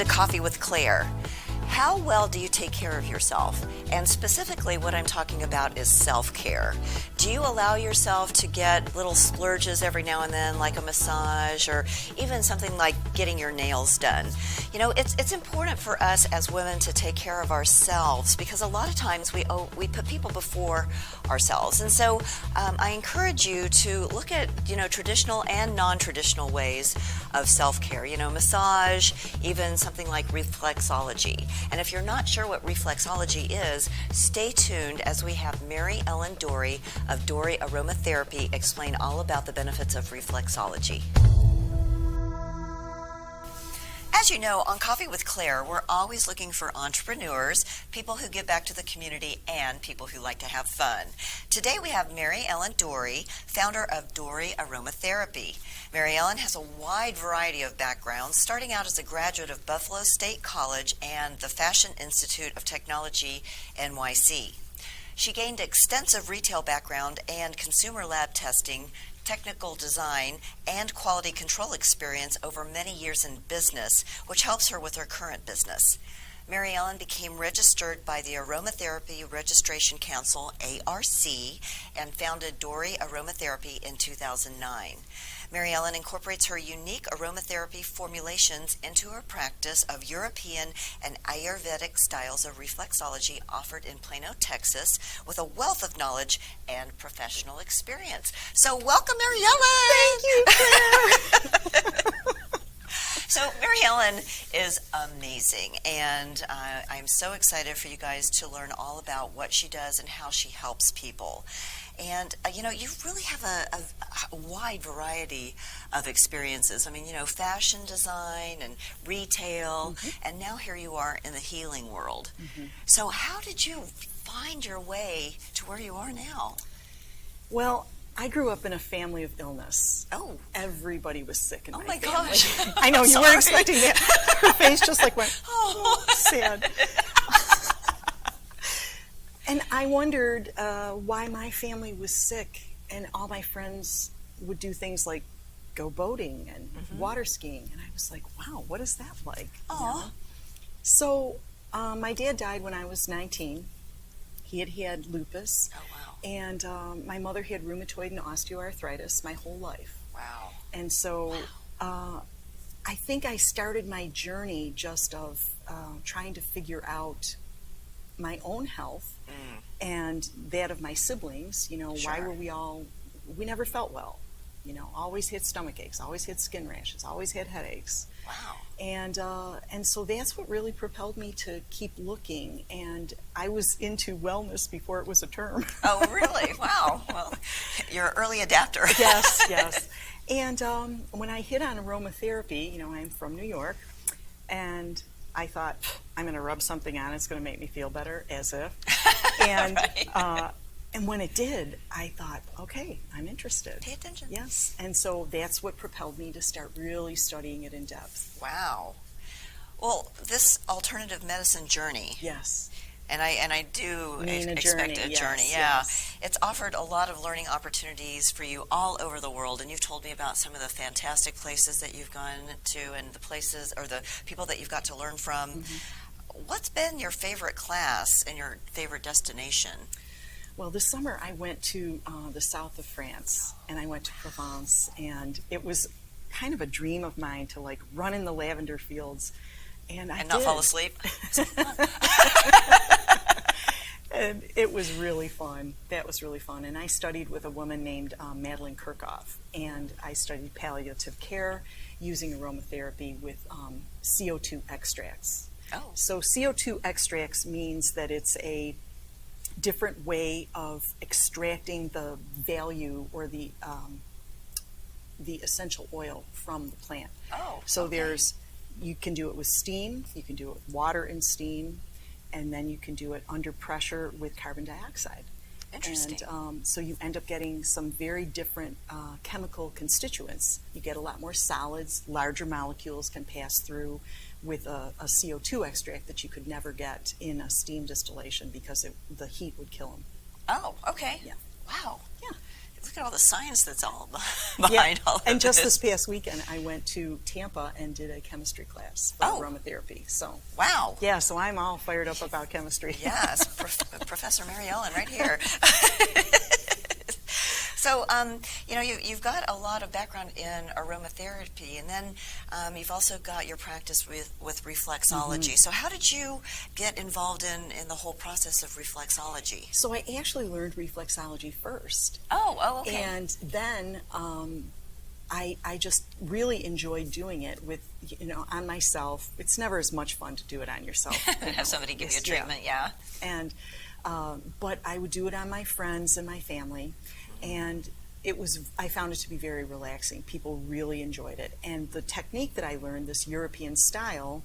to Coffee with Claire. How well do you take care of yourself? And specifically what I'm talking about is self-care. Do you allow yourself to get little splurges every now and then, like a massage or even something like getting your nails done? You know, it's important for us as women to take care of ourselves because a lot of times we put people before ourselves. And so I encourage you to look at, traditional and non-traditional ways of self-care. Massage, even something like reflexology. And if you're not sure what reflexology is, stay tuned as we have Mary Ellen Dorey of Dorey Aromatherapy explain all about the benefits of reflexology. As you know, on Coffee with Claire, we're always looking for entrepreneurs, people who give back to the community, and people who like to have fun. Today we have Mary Ellen Dorey, founder of Dorey Aromatherapy. Mary Ellen has a wide variety of backgrounds, starting out as a graduate of Buffalo State College and the Fashion Institute of Technology, NYC. She gained extensive retail background and consumer lab testing, technical design, and quality control experience over many years in business, which helps her with her current business. Mary Ellen became registered by the Aromatherapy Registration Council, ARC, and founded Dorey Aromatherapy in 2009. Mary Ellen incorporates her unique aromatherapy formulations into her practice of European and Ayurvedic styles of reflexology offered in Plano, Texas, with a wealth of knowledge and professional experience. So welcome, Mary Ellen! Thank you, Claire! So Mary Ellen is amazing, and I'm so excited for you guys to learn all about what she does and how she helps people. And, you really have a wide variety of experiences. I mean, fashion design and retail, and now here you are in the healing world. So how did you find your way to where you are now? Well, I grew up in a family of illness. Oh. Everybody was sick in my family. Gosh. I know, you weren't expecting that. Her face just went, oh, sad. And I wondered why my family was sick, and all my friends would do things like go boating and water skiing, and I was like, wow, what is that like? So my dad died when I was 19. He had lupus. Oh, wow. And my mother had rheumatoid and osteoarthritis my whole life. Wow. And so I think I started my journey just of trying to figure out my own health and that of my siblings. Why were we never felt well. Always had stomach aches, always had skin rashes, always had headaches. Wow. And so that's what really propelled me to keep looking. And I was into wellness before it was a term. Oh, really? Wow. Well, you're an early adapter. Yes. And when I hit on aromatherapy, I'm from New York, and I thought, I'm going to rub something on, it's going to make me feel better, as if. And and when it did, I thought, okay, I'm interested. Pay attention. Yes. And so that's what propelled me to start really studying it in depth. Wow. Well, this alternative medicine journey. Yes. And I do expect a journey. journey. Yeah. Yes. It's offered a lot of learning opportunities for you all over the world, and you've told me about some of the fantastic places that you've gone to and the places or the people that you've got to learn from. What's been your favorite class and your favorite destination? Well, this summer I went to the south of France, and I went to Provence, and it was kind of a dream of mine to run in the lavender fields, and not fall asleep. And it was really fun. That was really fun. And I studied with a woman named Madeline Kirchhoff, and I studied palliative care using aromatherapy with CO2 extracts. Oh. So CO2 extracts means that it's a different way of extracting the value or the essential oil from the plant. Oh. So okay. You can do it with steam, you can do it with water and steam, and then you can do it under pressure with carbon dioxide. Interesting. And so you end up getting some very different chemical constituents. You get a lot more solids, larger molecules can pass through with a CO2 extract that you could never get in a steam distillation because the heat would kill them. Oh, okay. Yeah. Wow. Yeah. look at all the science that's all Yeah, behind all of and just this. this past weekend, I went to Tampa and did a chemistry class for aromatherapy. So, Wow. yeah, so I'm all fired up about chemistry. Yes, Professor Mary Ellen right here. So, you've got a lot of background in aromatherapy, and then you've also got your practice with reflexology. So how did you get involved in the whole process of reflexology? So I actually learned reflexology first. Okay. And then I just really enjoyed doing it with, on myself. It's never as much fun to do it on yourself. Have somebody give you a treatment, yeah. And but I would do it on my friends and my family, and I found it to be very relaxing. People really enjoyed it, and the technique that I learned, this European style,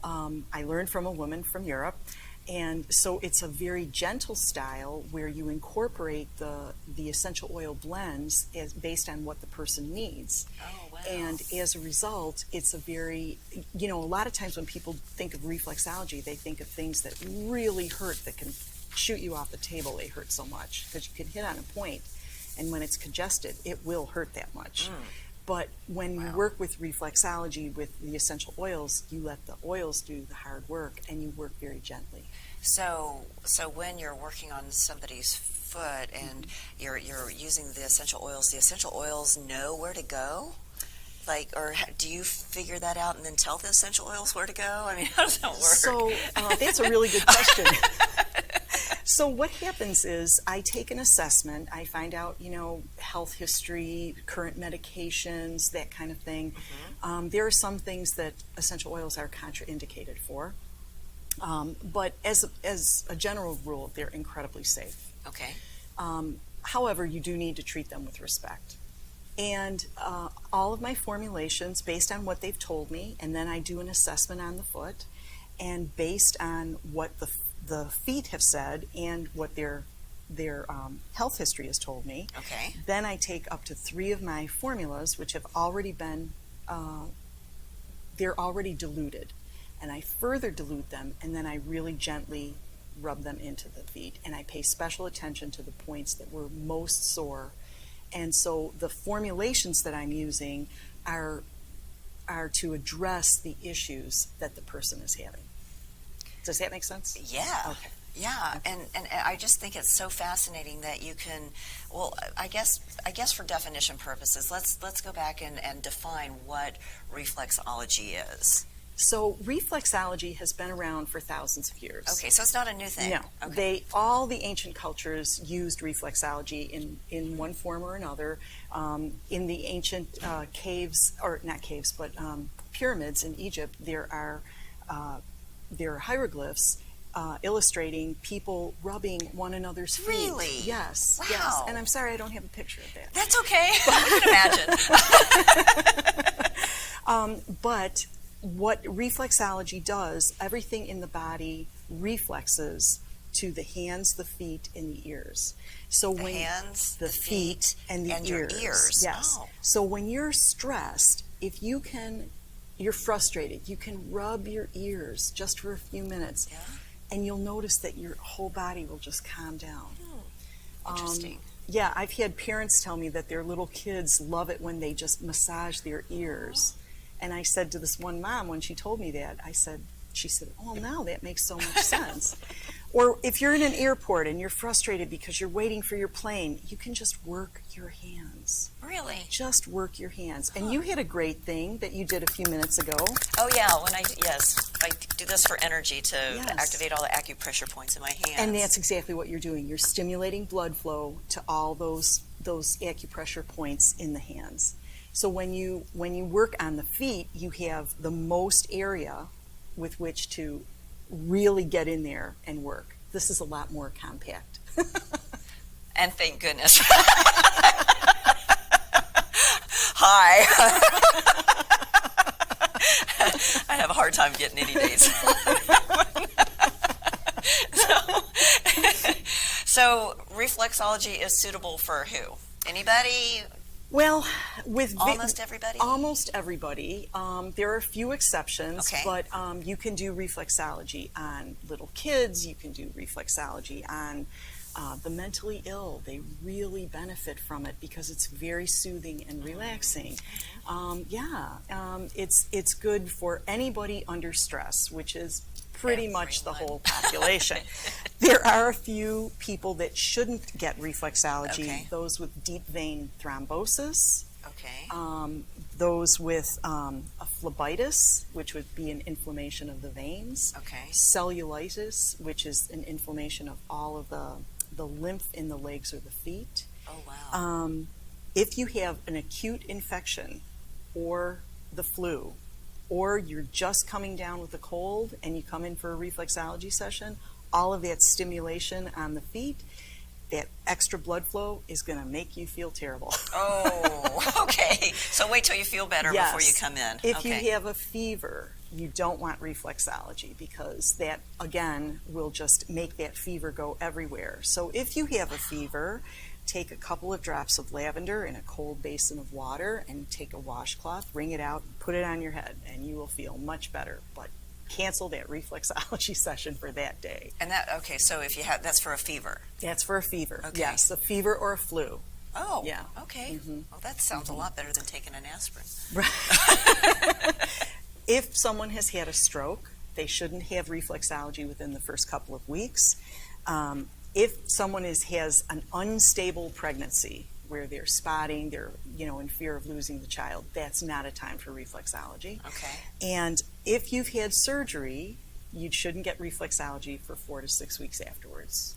I learned from a woman from Europe. And so it's a very gentle style where you incorporate the essential oil blends based on what the person needs. Oh, wow. And as a result, it's a very, a lot of times when people think of reflexology, they think of things that really hurt, that can shoot you off the table. They hurt so much because you can hit on a point, and when it's congested, it will hurt that much. But when you work with reflexology with the essential oils, you let the oils do the hard work, and you work very gently. So when you're working on somebody's foot and you're using the essential oils know where to go? Or do you figure that out and then tell the essential oils where to go? I mean, how does that work? So that's a really good question. So what happens is I take an assessment. I find out, health history, current medications, that kind of thing. There are some things that essential oils are contraindicated for. But as a general rule, they're incredibly safe. Okay. However, you do need to treat them with respect. And all of my formulations, based on what they've told me, and then I do an assessment on the foot, and based on what the feet have said and what their health history has told me. Okay. Then I take up to 3 of my formulas, which have already been, they're already diluted. And I further dilute them, and then I really gently rub them into the feet. And I pay special attention to the points that were most sore. And so the formulations that I'm using are to address the issues that the person is having. Does that make sense? Yeah. Okay. Yeah, and I just think it's so fascinating that you can. Well, I guess for definition purposes, let's go back and define what reflexology is. So reflexology has been around for thousands of years. Okay, so it's not a new thing. No, okay. All the ancient cultures used reflexology in one form or another. In the ancient caves, or not caves, but pyramids in Egypt, there are hieroglyphs illustrating people rubbing one one-another's feet. Really? Yes. Wow. Yes. And I'm sorry I don't have a picture of that. That's okay. I can imagine. But what reflexology does, everything in the body reflexes to the hands, the feet, and the ears. So The when hands, the the feet, and the and ears. your ears. Yes. Oh. So when you're stressed, if you're frustrated, you can rub your ears just for a few minutes, Yeah. and you'll notice that your whole body will just calm down. Interesting. Yeah, I've had parents tell me that their little kids love it when they just massage their ears. And I said to this one mom, when she told me that, she said, oh, now that makes so much sense. Or if you're in an airport and you're frustrated because you're waiting for your plane, you can just work your hands. Really? Just work your hands. And you had a great thing that you did a few minutes ago. Oh yeah, I do this for energy to Yes. activate all the acupressure points in my hands. And that's exactly what you're doing. You're stimulating blood flow to all those acupressure points in the hands. So when you work on the feet, you have the most area with which to really get in there and work. This is a lot more compact. And thank goodness. Hi. I have a hard time getting any days. So reflexology is suitable for who? Anybody? Well, Almost everybody? Almost everybody. There are a few exceptions, Okay. but you can do reflexology on little kids. You can do reflexology on The mentally ill, they really benefit from it because it's very soothing and relaxing. It's good for anybody under stress, which is pretty much the whole population. There are a few people that shouldn't get reflexology, Okay. those with deep vein thrombosis, Okay. those with a phlebitis, which would be an inflammation of the veins, Okay. cellulitis, which is an inflammation of all of the lymph in the legs or the feet. Oh, wow. If you have an acute infection or the flu, or you're just coming down with a cold and you come in for a reflexology session, all of that stimulation on the feet, that extra blood flow is going to make you feel terrible. Oh, okay. So wait till you feel better before you come in. If Okay. you have a fever, you don't want reflexology because that, again, will just make that fever go everywhere. So if you have a fever, take a couple of drops of lavender in a cold basin of water and take a washcloth, wring it out, put it on your head, and you will feel much better. But cancel that reflexology session for that day. And that, okay, so if you have, that's for a fever. That's for a fever. Okay. Yes, a fever or a flu. Oh, Yeah. okay. Well, that sounds a lot better than taking an aspirin. If someone has had a stroke, they shouldn't have reflexology within the first couple of weeks. If someone has an unstable pregnancy where they're spotting, they're in fear of losing the child, that's not a time for reflexology. Okay. And if you've had surgery, you shouldn't get reflexology for 4 to 6 weeks afterwards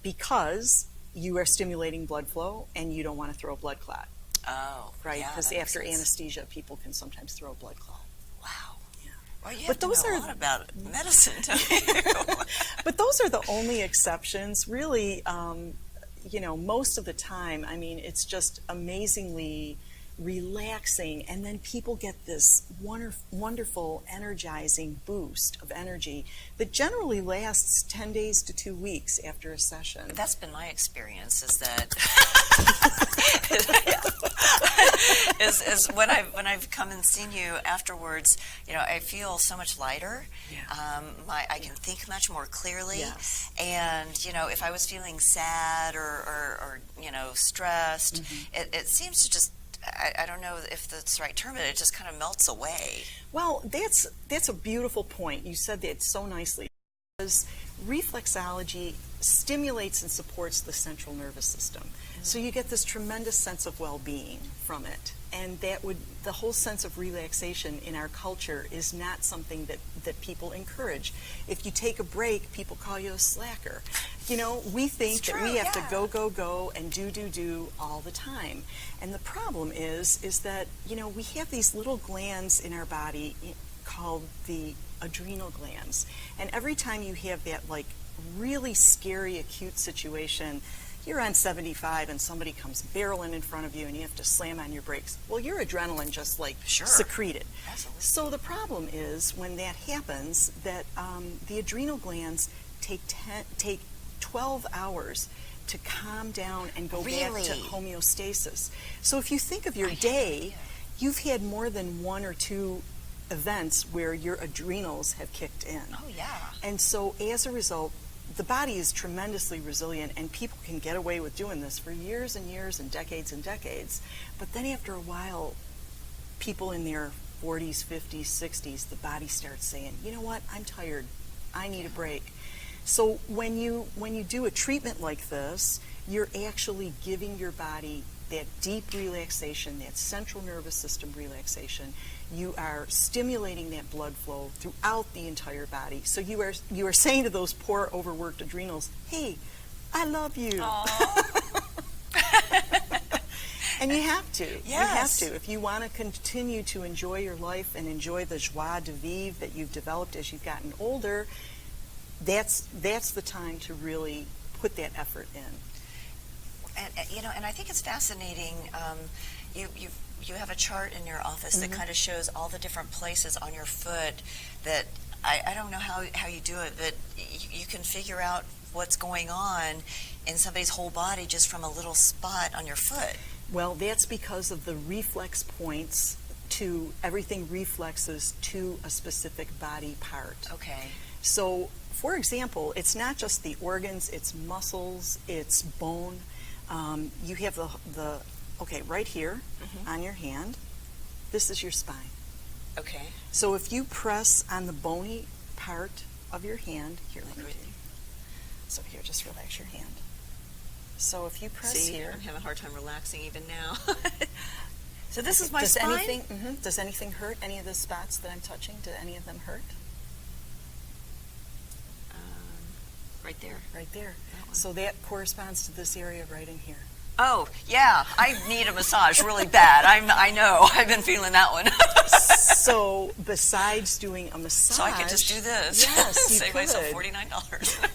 because you are stimulating blood flow and you don't want to throw a blood clot, Oh, right? yeah, Because that makes after sense. anesthesia, people can sometimes throw a blood clot. Wow. Yeah. Well, you But have to those know a are- lot about medicine, don't you? But those are the only exceptions. Really, most of the time, I mean, it's just amazingly relaxing, and then people get this wonderful, energizing boost of energy that generally lasts 10 days to 2 weeks after a session. That's been my experience. Is that is when I've come and seen you afterwards, I feel so much lighter. Yeah. I can think much more clearly. Yes. And if I was feeling sad or stressed, it seems to just. I don't know if that's the right term, but it just kind of melts away. Well, that's a beautiful point. You said that so nicely. Because reflexology stimulates and supports the central nervous system. So you get this tremendous sense of well-being from it. And the whole sense of relaxation in our culture is not something that people encourage. If you take a break, people call you a slacker. We think that we have to go and do all the time. And the problem is that, we have these little glands in our body called the adrenal glands. And every time you have that really scary acute situation, you're on 75 and somebody comes barreling in front of you and you have to slam on your brakes. Well, your adrenaline just secreted. Absolutely. So the problem is when that happens that the adrenal glands take 12 hours to calm down and go back to homeostasis. So if you think of your day, you've had more than 1 or 2 events where your adrenals have kicked in. Oh, yeah. And so as a result, the body is tremendously resilient, and people can get away with doing this for years and years and decades. But then after a while, people in their 40s, 50s, 60s, the body starts saying, you know what, I'm tired. I need a break. So when you do a treatment like this, you're actually giving your body that deep relaxation, that central nervous system relaxation. You are stimulating that blood flow throughout the entire body. So you are saying to those poor overworked adrenals, hey, I love you. And you have to. Yes. You have to. If you want to continue to enjoy your life and enjoy the joie de vivre that you've developed as you've gotten older, that's the time to really put that effort in. And I think it's fascinating. You have a chart in your office that kind of shows all the different places on your foot that I don't know how you do it, but you can figure out what's going on in somebody's whole body just from a little spot on your foot. Well, that's because of the reflex points everything reflexes to a specific body part. Okay. So, for example, it's not just the organs, it's muscles, it's bone. You have okay, right here on your hand, this is your spine. Okay. So if you press on the bony part of your hand, here, let me do. So here, just relax your hand. So if you press here. I'm having a hard time relaxing even now. So this is my does spine? Does anything hurt? Any of the spots that I'm touching, do any of them hurt? Right there. Right there. So that corresponds to this area right in here. Oh, yeah. I need a massage really bad. I know. I've been feeling that one. So besides doing a massage. So I can just do this. Yes, you Save could. myself $49.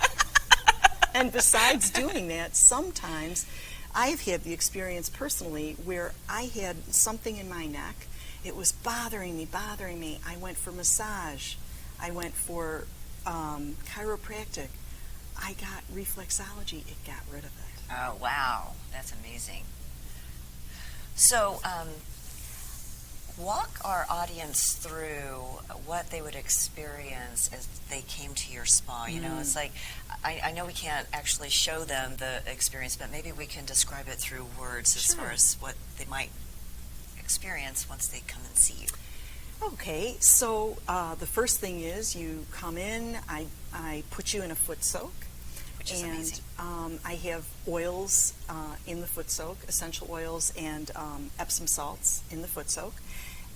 And besides doing that, sometimes I've had the experience personally where I had something in my neck. It was bothering me. I went for massage. I went for chiropractic. I got reflexology. It got rid of it. Oh, wow. That's amazing. So, walk our audience through what they would experience as they came to your spa. You know, it's like, I know we can't actually show them the experience, but maybe we can describe it through words as far as what they might experience once they come and see you. Okay, so the first thing is you come in, I put you in a foot soak. Which is amazing. I have oils in the foot soak, essential oils and Epsom salts in the foot soak.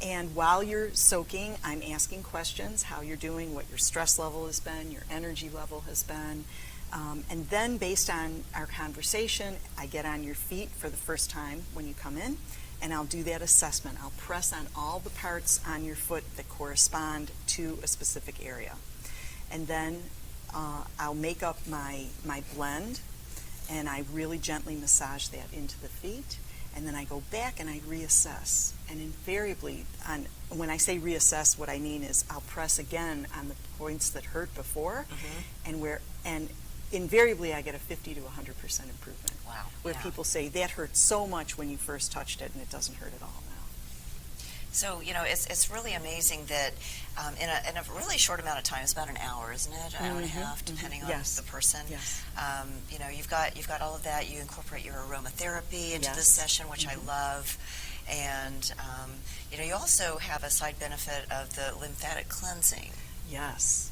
And while you're soaking, I'm asking questions, how you're doing, what your stress level has been, your energy level has been. And then based on our conversation, I get on your feet for the first time when you come in, and I'll do that assessment. I'll press on all the parts on your foot that correspond to a specific area. And then I'll make up my blend, and I really gently massage that into the feet. And then I go back and I reassess. And invariably, when I say reassess, what I mean is I'll press again on the points that hurt before, and invariably I get a 50 to 100% improvement. Wow. Where people say that hurt so much when you first touched it, and it doesn't hurt at all now. So, you know, it's really amazing that in a really short amount of time, it's about an hour, isn't it? An hour and a half, depending on the person. Yes. You know, you've got all of that. You incorporate your aromatherapy into this session, which I love. And, you know, you also have a side benefit of the lymphatic cleansing. Yes.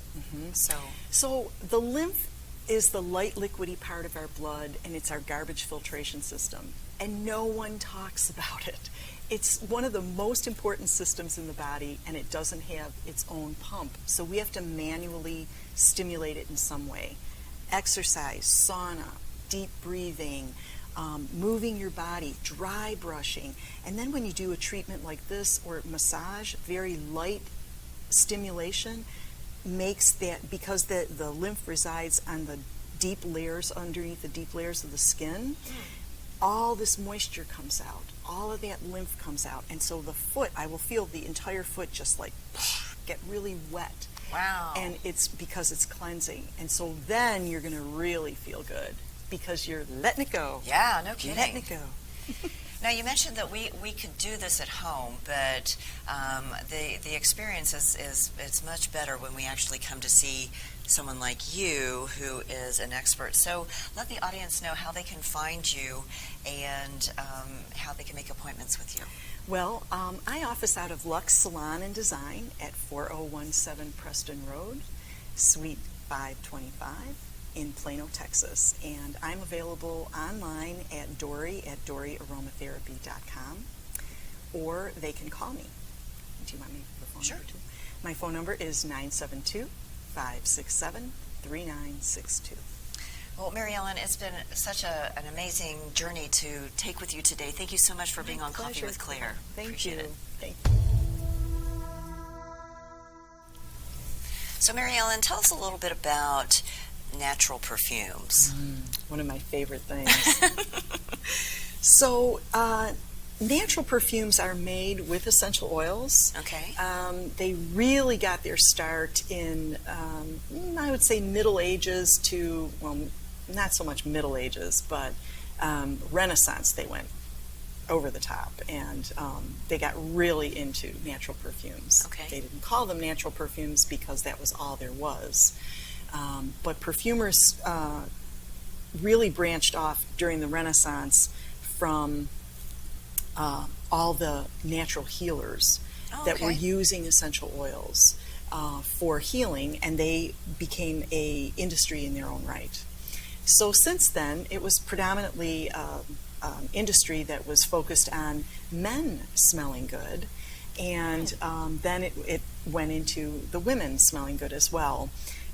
So the lymph is the light liquidy part of our blood, and it's our garbage filtration system. And no one talks about it. It's one of the most important systems in the body, and it doesn't have its own pump. So we have to manually stimulate it in some way. Exercise, sauna, deep breathing, moving your body, dry brushing. And then when you do a treatment like this or massage, very light stimulation makes that, because the lymph resides on the deep layers, underneath the deep layers of the skin, all this moisture comes out. All of that lymph comes out. And so the foot, I will feel the entire foot just like get really wet. Wow. And it's because it's cleansing. And so then you're going to really feel good because you're letting it go. Yeah, no kidding. Letting it go. Now, you mentioned that we could do this at home, but the experience is much better when we actually come to see someone like you who is an expert. So let the audience know how they can find you and how they can make appointments with you. Well, I office out of Lux Salon and Design at 4017 Preston Road, Suite 525 in Plano, Texas. And I'm available online at Dorey at DoreyAromatherapy.com, or they can call me. Do you want me the phone number too? My phone number is 972-567-3962. Well, Mary Ellen, it's been such an amazing journey to take with you today. Thank you so much for being on Coffee with Claire. Thank you. Thank you. So, Mary Ellen, tell us a little bit about natural perfumes. One of my favorite things. So, natural perfumes are made with essential oils. Okay. They really got their start in, I would say, Middle Ages to, well, not so much Middle Ages, but Renaissance. They went over the top, and they got really into natural perfumes. Okay. They didn't call them natural perfumes because that was all there was. But perfumers really branched off during the Renaissance from all the natural healers that were using essential oils for healing, and they became a industry in their own right. So since then, it was predominantly industry that was focused on men smelling good, and then it went into the women smelling good as well.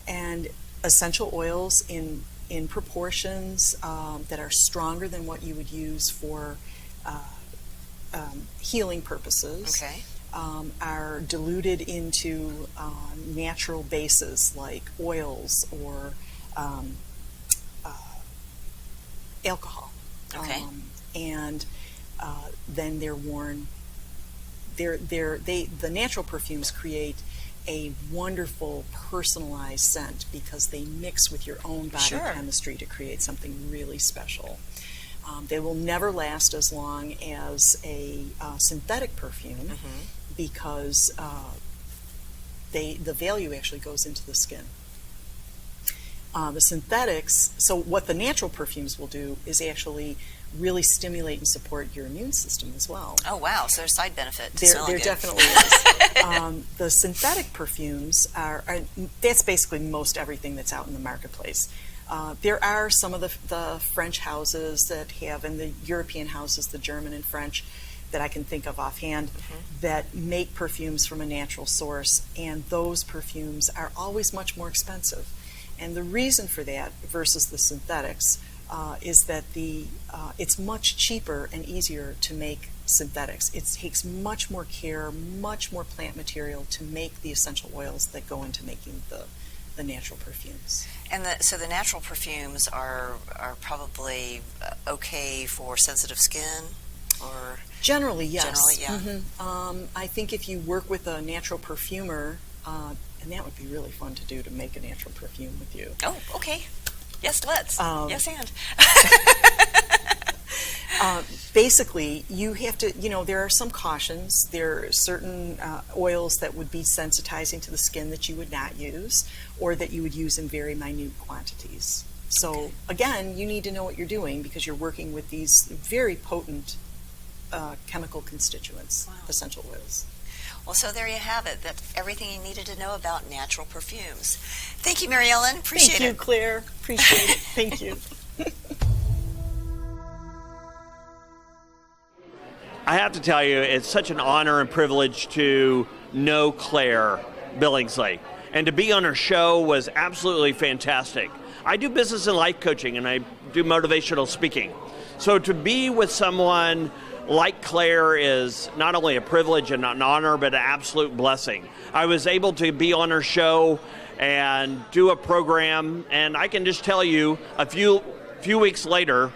And essential oils in proportions that are stronger than what you would use for healing purposes are diluted into natural bases like oils or alcohol. And then they're worn. The natural perfumes create a wonderful personalized scent because they mix with your own body chemistry to create something really special. They will never last as long as a synthetic perfume because the value actually goes into the skin. The synthetics, so what the natural perfumes will do is actually really stimulate and support your immune system as well. Oh, wow. So there's a side benefit to There smelling good. definitely is. The synthetic perfumes that's basically most everything that's out in the marketplace. There are some of the French houses that have, and the European houses, the German and French, that I can think of offhand, that make perfumes from a natural source, and those perfumes are always much more expensive. And the reason for that versus the synthetics is that it's much cheaper and easier to make synthetics. It takes much more care, much more plant material to make the essential oils that go into making the natural perfumes. And so the natural perfumes are probably okay for sensitive skin, or generally, yes. Generally, yeah. I think if you work with a natural perfumer, and that would be really fun to do, to make a natural perfume with you. Oh, okay. Yes, let's. Yes, and. Basically, you have to, there are some cautions. There are certain oils that would be sensitizing to the skin that you would not use, or that you would use in very minute quantities. So, again, you need to know what you're doing because you're working with these very potent chemical constituents, essential oils. Well, so there you have it. That's everything you needed to know about natural perfumes. Thank you, Mary Ellen. Appreciate it. Thank you, Claire. Appreciate it. Thank you. I have to tell you, it's such an honor and privilege to know Claire Billingsley. And to be on her show was absolutely fantastic. I do business and life coaching, and I do motivational speaking. So to be with someone like Claire is not only a privilege and an honor, but an absolute blessing. I was able to be on her show and do a program, and I can just tell you a few weeks later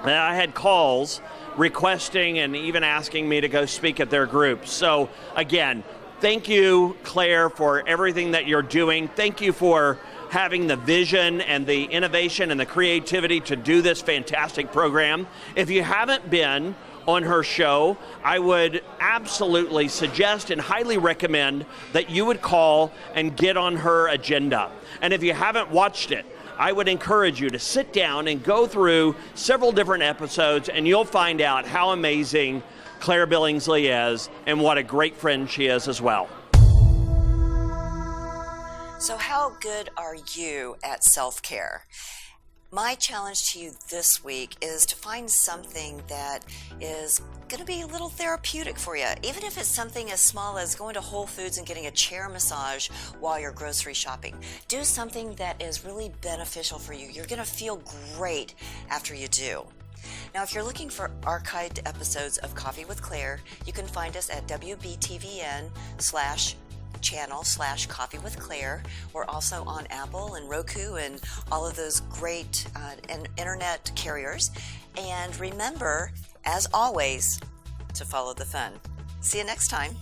that I had calls requesting and even asking me to go speak at their group. So again, thank you, Claire, for everything that you're doing. Thank you for having the vision and the innovation and the creativity to do this fantastic program. If you haven't been on her show, I would absolutely suggest and highly recommend that you would call and get on her agenda. And if you haven't watched it, I would encourage you to sit down and go through several different episodes, and you'll find out how amazing Claire Billingsley is and what a great friend she is as well. So how good are you at self-care? My challenge to you this week is to find something that is going to be a little therapeutic for you, even if it's something as small as going to Whole Foods and getting a chair massage while you're grocery shopping. Do something that is really beneficial for you. You're going to feel great after you do. Now, if you're looking for archived episodes of Coffee with Claire, you can find us at wbtvn/channel/Coffee with Claire. We're also on Apple and Roku and all of those great internet carriers. And remember, as always, to follow the fun. See you next time.